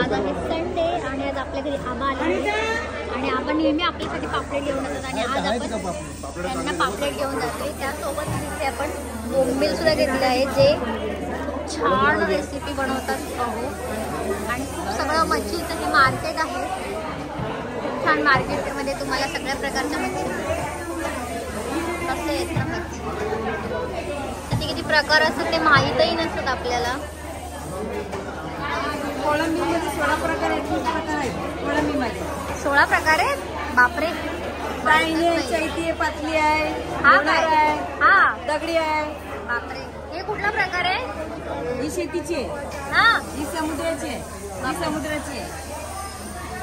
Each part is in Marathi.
आज आहे संडे आणि आज आपल्या घरी आबा आले आणि आपण नेहमी आपल्यासाठी पापलेट घेऊन येतात आणि आज आपण त्यांना पापलेट घेऊन जातोय. त्यासोबत तिथे आपण बोंबील सुद्धा घेतले आहे जे छान रेसिपी बनवतात अहो. आणि खूप सगळं मच्छीचं हे मार्केट आहे. खूप छान मार्केटमध्ये तुम्हाला सगळ्या प्रकारच्या मच्छी कसे आहेत ना मच्छी किती किती प्रकार असतात ते माहीतही नसतात आपल्याला. कोळंबीमध्ये 16 प्रकार आहेत. 16 प्रकार आहेत. बापरे. चायनी आहे, चैती आहे, पातली आहे, हा काय आहे, हा दगडी आहे. बापरे. हे कुठला प्रकार आहे? ही शेतीची आहे, हा ही समुद्राची आहे, ही समुद्राची आहे,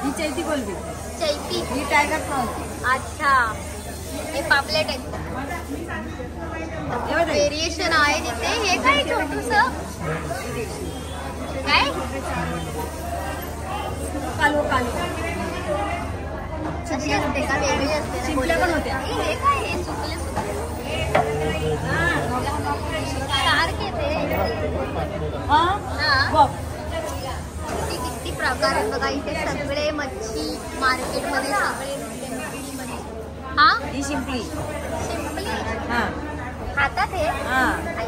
ही चैती कोलंबी, चैती, ही टायगर प्रॉन्स. अच्छा हे पापलेट आहेत. व्हेरिएशन आहे तिथे. हे काय छोटूस काय कालू कालू कशी असते का वेगळी असते ना? चिंचल्या पण होत्या. हे काय हे सुकले सारखे ते हा किती प्रकार आहेत बघा इथे. सगळे मच्छी मार्केटमध्ये सगळे हा ही शिंपली. सिंपली हा खातात हे. हा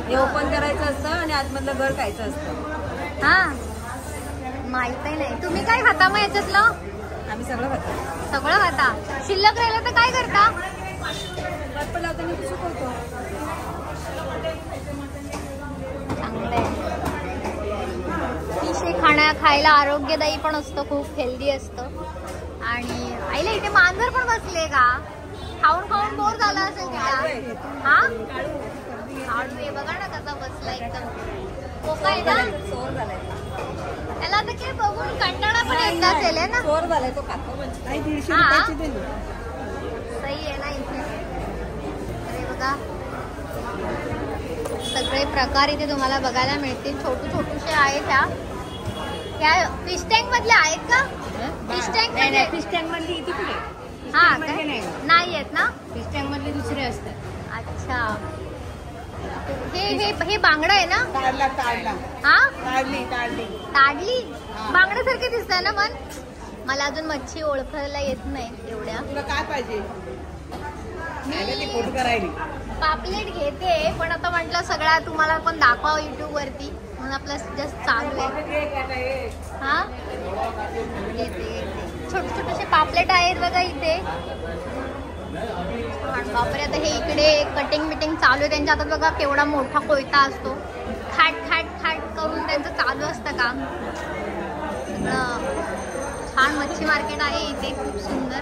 हे ओपन करायचं असतं आणि आतमधलं घर खायचं असतं. हा माहितही नाही. तुम्ही काय खाता मग याच्यातलं? आम्ही सगळं खातो. सगळं खाता. शिल्लक राहिलं तर काय करता? बर्फ लावताना सुकवतो. चांगलं आहे. फिश हे खायला आरोग्यदायी पण असतं, खूप हेल्दी असतं. आणि आईला इथे मांजर पण बसले का? खाऊन खाऊन बोर झाला असेल तिला. हा आळू आहे बघा ना कसा बसला एकदम. कोका आहे ना त्याला आता काय बघून कंटाळा पण येत असेल ना. चोर झालाय तो खातो म्हणजे. 150 रुपयाची दिली. सही आहे ना इथे. अरे बघा सगळे प्रकार इथे तुम्हाला बघायला मिळतील. छोटूशे आहेत ह्या फिश टँक मधल्या आहेत का? फिश टँक नाही, फिश टँक मधली तिकडे. हा नाही आहेत ना. फिश टँक मधले दुसरे असतात. अच्छा हे बांगडा आहे ना? ताडला. हा ताडली. बांगड्यासारखे दिसतंय ना. पण मला अजून मच्छी ओळखायला येत नाही एवढ्या. तुला काय पाहिजे? मी पापलेट घेते पण आता म्हटलं सगळ्या तुम्हाला पण दाखवा युट्यूब वरती म्हणून आपलं जस्ट चालू आहे. हा घेते छोटेसे पापलेट आहेत बघा इथे. बापरे. आता हे इकडे कटिंग बिटिंग चालू आहे त्यांच्या हातात बघा. केवढा मोठा कोयता असतो. खाट करून त्यांचं चालू असतं काम. छान मच्छी मार्केट आहे इथे खूप सुंदर.